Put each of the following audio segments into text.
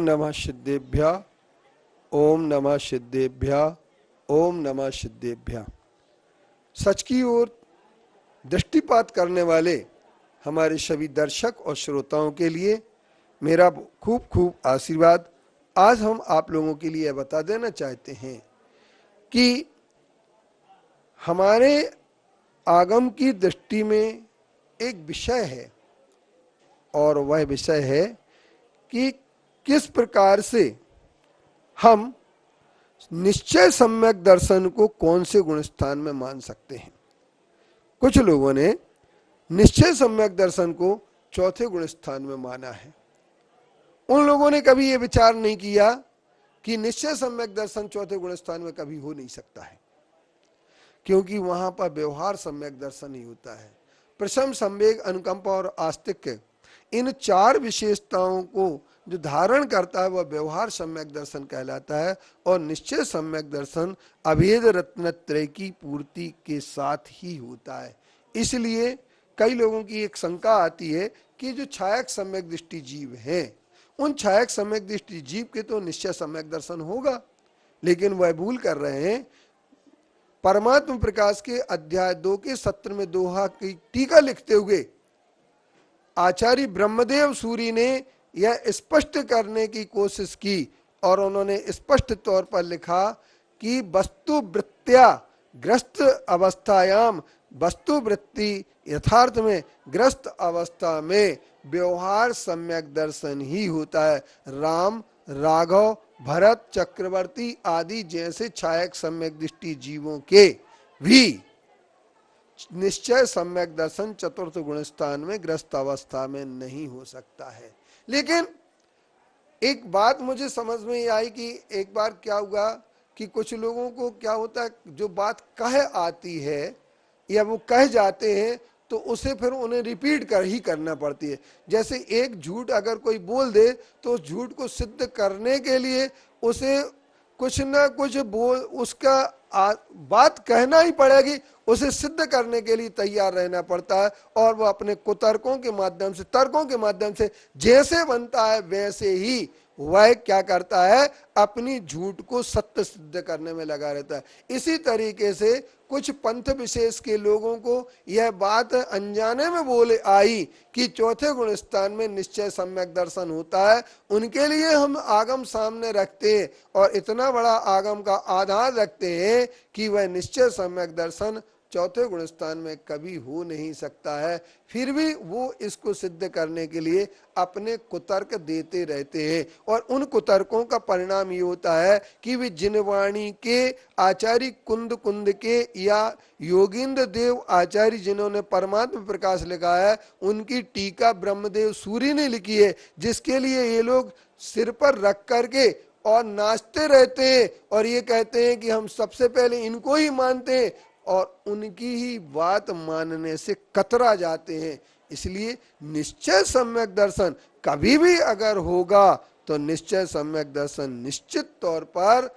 नमः सिद्धेभ्यः, ओम नमः सिद्धेभ्यः, ओम नमः सिद्धेभ्यः। सच की ओर दृष्टिपात करने वाले हमारे सभी दर्शक और श्रोताओं के लिए मेरा खूब खूब आशीर्वाद। आज हम आप लोगों के लिए बता देना चाहते हैं कि हमारे आगम की दृष्टि में एक विषय है और वह विषय है कि किस प्रकार से हम निश्चय सम्यक दर्शन को कौन से गुण स्थान में मान सकते हैं। कुछ लोगों ने निश्चय सम्यक दर्शन को चौथे गुण स्थान में माना है। उन लोगों ने कभी ये विचार नहीं किया कि निश्चय सम्यक दर्शन चौथे गुण स्थान में कभी हो नहीं सकता है, क्योंकि वहां पर व्यवहार सम्यक दर्शन ही होता है। प्रशम, संवेग, अनुकंपा और आस्तिक्य, इन चार विशेषताओं को जो धारण करता है वह व्यवहार सम्यक दर्शन कहलाता है। और निश्चय सम्यक दर्शन अभेद रत्नत्रय की पूर्ति के साथ ही होता है। इसलिए कई लोगों की एक शंका आती है कि जो छायक सम्यक दृष्टि जीव हैं, उन छायक सम्यक दृष्टि जीव के तो निश्चय सम्यक दर्शन होगा, लेकिन वह भूल कर रहे हैं। परमात्म प्रकाश के अध्याय 2 के सत्र में दोहा की टीका लिखते हुए आचार्य ब्रह्मदेव सूरी ने यह स्पष्ट करने की कोशिश की और उन्होंने स्पष्ट तौर पर लिखा कि वस्तु वृत्त्या ग्रस्त अवस्थायाम, वस्तु वृत्ति यथार्थ में ग्रस्त अवस्था में व्यवहार सम्यक दर्शन ही होता है। राम, राघव, भरत, चक्रवर्ती आदि जैसे छायक सम्यक दृष्टि जीवों के भी निश्चय सम्यक दर्शन चतुर्थ गुण स्थान में ग्रस्त अवस्था में नहीं हो सकता है। लेकिन एक बात मुझे समझ में आई कि एक बार क्या हुआ कि कुछ लोगों को क्या होता है, जो बात कह आती है या वो कह जाते हैं तो उसे फिर उन्हें रिपीट कर ही करना पड़ती है। जैसे एक झूठ अगर कोई बोल दे तो उस झूठ को सिद्ध करने के लिए उसे कुछ ना कुछ बोल उसका बात कहना ही पड़ेगी, उसे सिद्ध करने के लिए तैयार रहना पड़ता है। और वो अपने कुतर्कों के माध्यम से, तर्कों के माध्यम से जैसे बनता है वैसे ही वह क्या करता है, अपनी झूठ को सत्य सिद्ध करने में लगा रहता है। इसी तरीके से कुछ पंथ विशेष के लोगों को यह बात अनजाने में बोले आई कि चौथे गुण स्थान में निश्चय सम्यक दर्शन होता है। उनके लिए हम आगम सामने रखते हैं और इतना बड़ा आगम का आधार रखते हैं कि वह निश्चय सम्यक दर्शन चौथे गुण स्थान में कभी हो नहीं सकता है। फिर भी वो इसको सिद्ध करने के लिए अपने कुतर्क देते रहते हैं और उन कुतर्कों का परिणाम ये होता है कि वे जिनवाणी के आचार्य कुंद के या योगींद्र देव आचार्य जिन्होंने परमात्म प्रकाश लिखा है, उनकी टीका ब्रह्मदेव सूरी ने लिखी है, जिसके लिए ये लोग सिर पर रख करके और नाचते रहते हैं और ये कहते हैं कि हम सबसे पहले इनको ही मानते हैं और उनकी ही बात मानने से कतरा जाते हैं। इसलिए निश्चय सम्यक दर्शन कभी भी अगर होगा तो निश्चय सम्यक दर्शन निश्चित तौर पर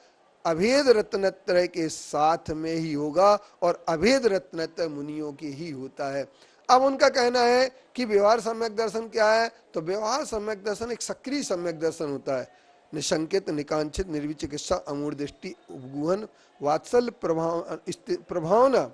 अभेद रत्नत्रय के साथ में ही होगा और अभेद रत्नत्रय मुनियों के ही होता है। अब उनका कहना है कि व्यवहार सम्यक दर्शन क्या है, तो व्यवहार सम्यक दर्शन एक सक्रिय सम्यक दर्शन होता है। निशंकित, निकांक्षित, निर्विचिकित्सा, अमूढ़ दृष्टि, उपगुहन, वात्सल्य प्रभावना,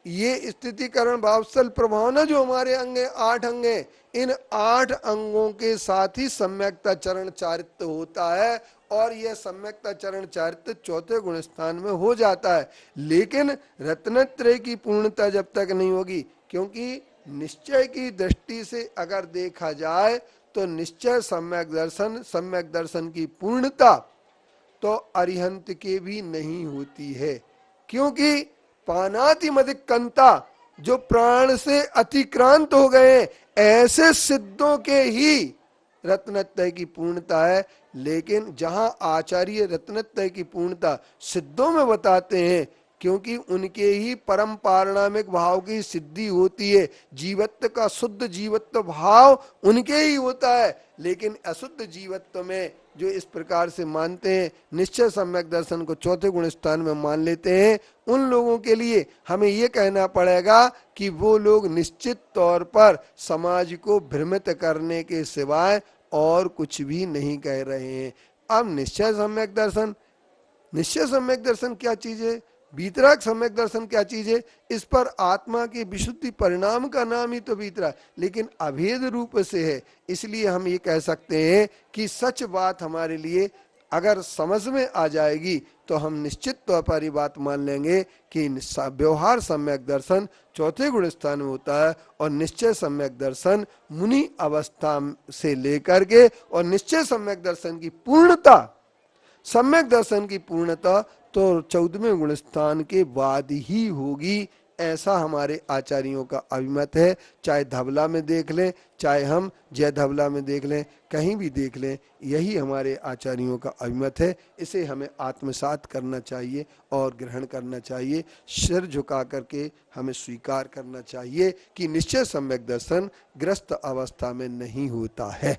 ये स्थितिकरण वात्सल्य प्रभावना जो हमारे अंग 8 अंग हैं, इन 8 अंगों के साथ ही सम्यकता चरण चारित्य होता है और यह सम्यकता चरण चारित्य चौथे गुण स्थान में हो जाता है। लेकिन रत्नत्रय की पूर्णता जब तक नहीं होगी, क्योंकि निश्चय की दृष्टि से अगर देखा जाए तो निश्चय सम्यक दर्शन की पूर्णता तो अरिहंत के भी नहीं होती है, क्योंकि पानाति मदिक्कंता जो प्राण से अतिक्रांत हो गए ऐसे सिद्धों के ही रत्नत्रय की पूर्णता है। लेकिन जहां आचार्य रत्नत्रय की पूर्णता सिद्धों में बताते हैं, क्योंकि उनके ही परम पारणामिक भाव की सिद्धि होती है, जीवत्व का शुद्ध जीवत्व भाव उनके ही होता है। लेकिन अशुद्ध जीवत्व में जो इस प्रकार से मानते हैं, निश्चय सम्यक दर्शन को चौथे गुण स्थान में मान लेते हैं, उन लोगों के लिए हमें ये कहना पड़ेगा कि वो लोग निश्चित तौर पर समाज को भ्रमित करने के सिवाय और कुछ भी नहीं कह रहे हैं। अब निश्चय सम्यक दर्शन, निश्चय सम्यक दर्शन क्या चीज है, वीतराग सम्यक दर्शन क्या चीज है, इस पर आत्मा की विशुद्धि परिणाम का नाम ही तो वीतराग, लेकिन अभेद रूप से है। इसलिए हम ये कह सकते हैं कि सच बात हमारे लिए अगर समझ में आ जाएगी तो हम निश्चित तौर पर ये बात मान लेंगे कि व्यवहार सम्यक दर्शन चौथे गुण स्थान में होता है, और निश्चय सम्यक दर्शन मुनि अवस्था से लेकर के, और निश्चय सम्यक दर्शन की पूर्णता, सम्यक दर्शन की पूर्णता तो 14वें गुण स्थान के बाद ही होगी, ऐसा हमारे आचार्यों का अभिमत है। चाहे धवला में देख लें, चाहे हम जय धवला में देख लें, कहीं भी देख लें, यही हमारे आचार्यों का अभिमत है। इसे हमें आत्मसात करना चाहिए और ग्रहण करना चाहिए, सिर झुका करके हमें स्वीकार करना चाहिए कि निश्चय सम्यक दर्शन ग्रस्त अवस्था में नहीं होता है।